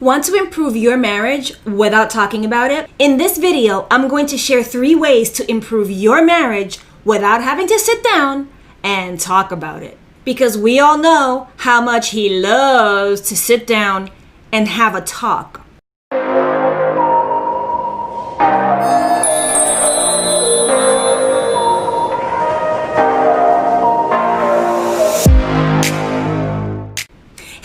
Want to improve your marriage without talking about it? In this video, I'm going to share 3 ways to improve your marriage without having to sit down and talk about it. Because we all know how much he loves to sit down and have a talk.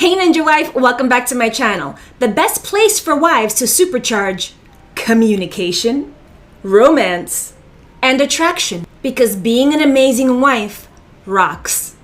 Hey Ninja Wife, welcome back to my channel. The best place for wives to supercharge communication, romance, and attraction. Because being an amazing wife rocks.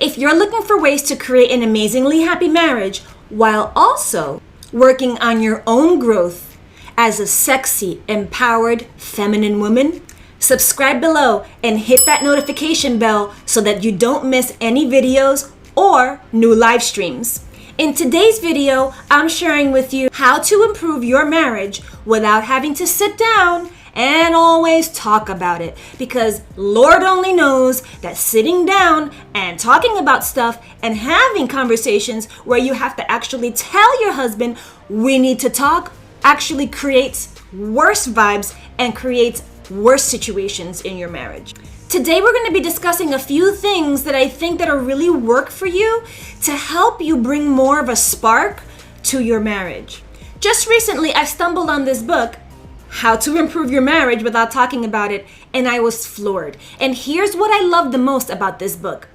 If you're looking for ways to create an amazingly happy marriage while also working on your own growth as a sexy, empowered, feminine woman, subscribe below and hit that notification bell so that you don't miss any videos or new live streams. In today's video, I'm sharing with you how to improve your marriage without having to sit down and always talk about it. Because Lord only knows that sitting down and talking about stuff and having conversations where you have to actually tell your husband we need to talk actually creates worse vibes and creates worse situations in your marriage. Today we're going to be discussing a few things that I think that'll really work for you to help you bring more of a spark to your marriage. Just recently I stumbled on this book, How to Improve Your Marriage Without Talking About It, and I was floored. And here's what I love the most about this book.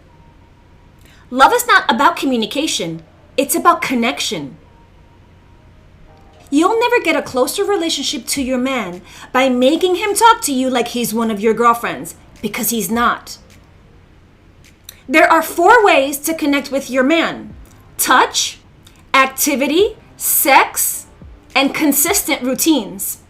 Love is not about communication, it's about connection. You'll never get a closer relationship to your man by making him talk to you like he's one of your girlfriends, because he's not. There are 4 ways to connect with your man: touch, activity, sex, and consistent routines.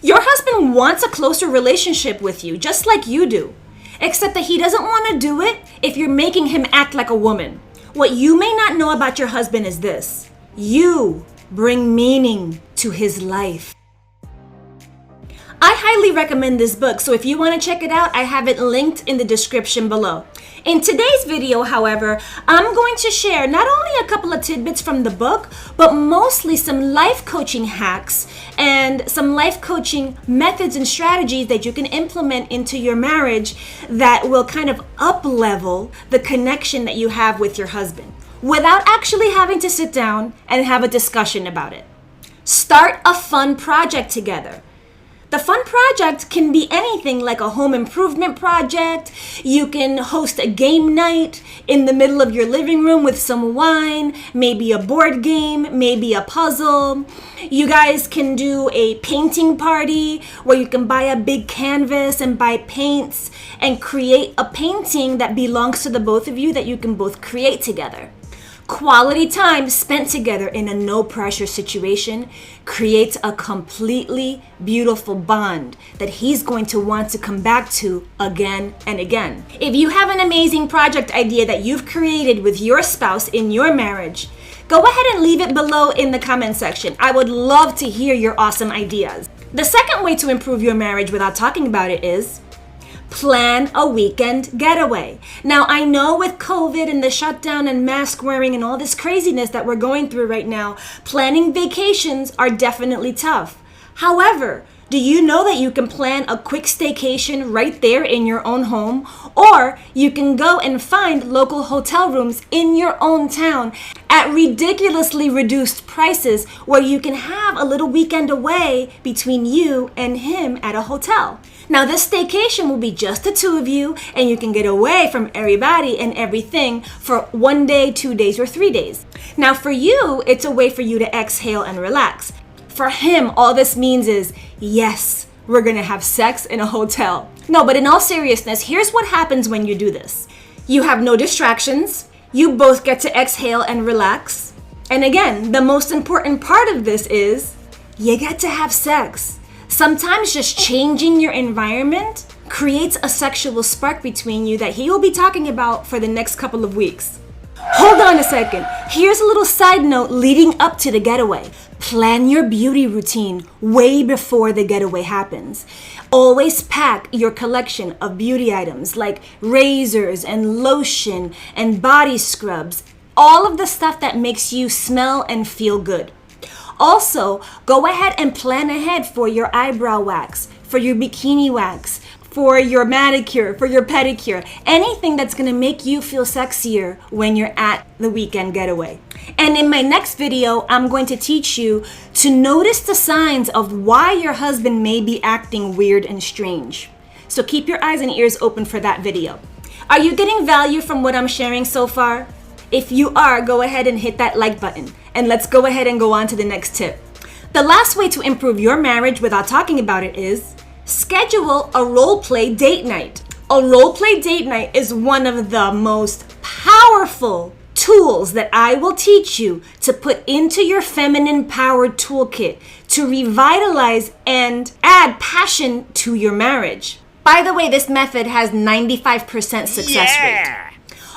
Your husband wants a closer relationship with you, just like you do, except that he doesn't want to do it if you're making him act like a woman. What you may not know about your husband is this: you bring meaning to his life. I highly recommend this book, so if you want to check it out, I have it linked in the description below. In today's video, however, I'm going to share not only a couple of tidbits from the book, but mostly some life coaching hacks and some life coaching methods and strategies that you can implement into your marriage that will kind of up-level the connection that you have with your husband without actually having to sit down and have a discussion about it. Start a fun project together. The fun project can be anything, like a home improvement project. You can host a game night in the middle of your living room with some wine, maybe a board game, maybe a puzzle. You guys can do a painting party where you can buy a big canvas and buy paints and create a painting that belongs to the both of you that you can both create together. Quality time spent together in a no-pressure situation creates a completely beautiful bond that he's going to want to come back to again and again. If you have an amazing project idea that you've created with your spouse in your marriage, go ahead and leave it below in the comment section. I would love to hear your awesome ideas. The second way to improve your marriage without talking about it is plan a weekend getaway. Now, I know with COVID and the shutdown and mask wearing and all this craziness that we're going through right now, planning vacations are definitely tough. However, do you know that you can plan a quick staycation right there in your own home? Or you can go and find local hotel rooms in your own town at ridiculously reduced prices where you can have a little weekend away between you and him at a hotel. Now, this staycation will be just the 2 of you, and you can get away from everybody and everything for 1 day, 2 days, or 3 days. Now, for you, it's a way for you to exhale and relax. For him, all this means is, yes, we're gonna have sex in a hotel. No, but in all seriousness, here's what happens when you do this. You have no distractions. You both get to exhale and relax. And again, the most important part of this is you get to have sex. Sometimes just changing your environment creates a sexual spark between you that he will be talking about for the next couple of weeks. Hold on a second. Here's a little side note leading up to the getaway. Plan your beauty routine way before the getaway happens. Always pack your collection of beauty items like razors and lotion and body scrubs, all of the stuff that makes you smell and feel good. Also, go ahead and plan ahead for your eyebrow wax, for your bikini wax, for your manicure, for your pedicure, anything that's gonna make you feel sexier when you're at the weekend getaway. And in my next video, I'm going to teach you to notice the signs of why your husband may be acting weird and strange. So keep your eyes and ears open for that video. Are you getting value from what I'm sharing so far? If you are, go ahead and hit that like button. And let's go ahead and go on to the next tip. The last way to improve your marriage without talking about it is schedule a role play date night. A role play date night is one of the most powerful tools that I will teach you to put into your feminine powered toolkit to revitalize and add passion to your marriage. By the way, this method has 95% success rate.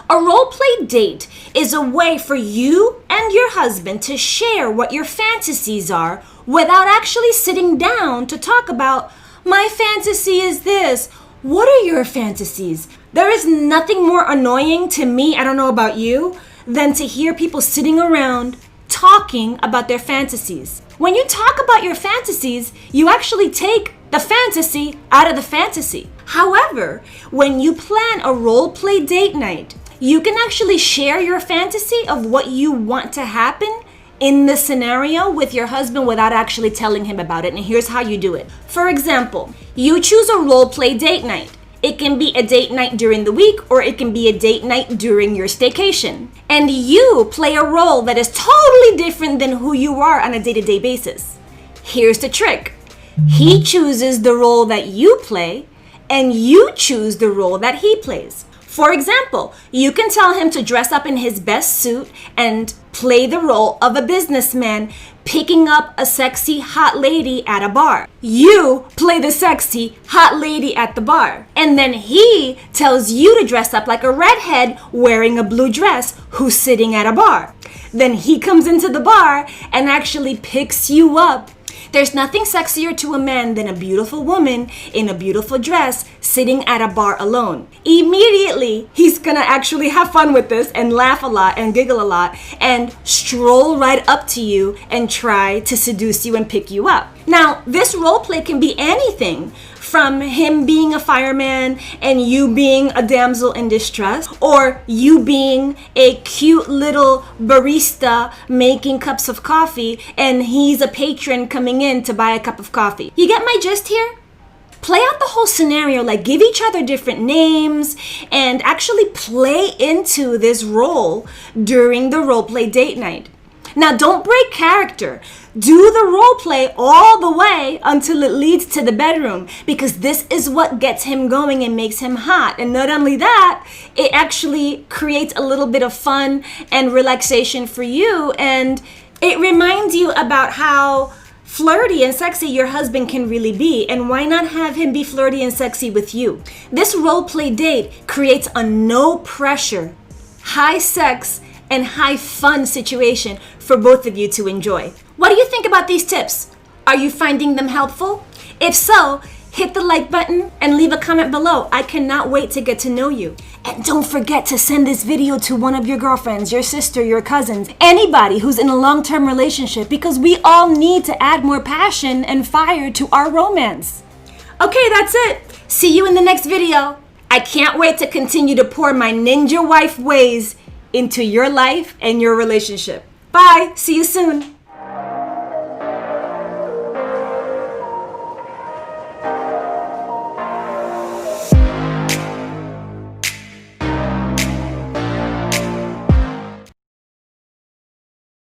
A role play date is a way for you and your husband to share what your fantasies are without actually sitting down to talk about, my fantasy is this. What are your fantasies? There is nothing more annoying to me, I don't know about you, than to hear people sitting around talking about their fantasies. When you talk about your fantasies, you actually take the fantasy out of the fantasy. However, when you plan a role play date night, you can actually share your fantasy of what you want to happen in the scenario with your husband without actually telling him about it. And here's how you do it. For example, you choose a role play date night. It can be a date night during the week, or it can be a date night during your staycation. And you play a role that is totally different than who you are on a day-to-day basis. Here's the trick. He chooses the role that you play, and you choose the role that he plays. For example, you can tell him to dress up in his best suit and play the role of a businessman picking up a sexy hot lady at a bar. You play the sexy hot lady at the bar. And then he tells you to dress up like a redhead wearing a blue dress who's sitting at a bar. Then he comes into the bar and actually picks you up. There's nothing sexier to a man than a beautiful woman in a beautiful dress sitting at a bar alone. Immediately, he's gonna actually have fun with this and laugh a lot and giggle a lot and stroll right up to you and try to seduce you and pick you up. Now, this role play can be anything from him being a fireman and you being a damsel in distress, or you being a cute little barista making cups of coffee and he's a patron coming in to buy a cup of coffee. You get my gist here? Play out the whole scenario, like give each other different names and actually play into this role during the role play date night. Now, don't break character. Do the role play all the way until it leads to the bedroom, because this is what gets him going and makes him hot. And not only that, it actually creates a little bit of fun and relaxation for you. And it reminds you about how flirty and sexy your husband can really be, and why not have him be flirty and sexy with you? This role play date creates a no pressure, high sex, and high fun situation for both of you to enjoy. What do you think about these tips? Are you finding them helpful? If so, hit the like button and leave a comment below. I cannot wait to get to know you. And don't forget to send this video to one of your girlfriends, your sister, your cousins, anybody who's in a long-term relationship, because we all need to add more passion and fire to our romance. Okay, that's it. See you in the next video. I can't wait to continue to pour my ninja wife ways into your life and your relationship. Bye. See you soon.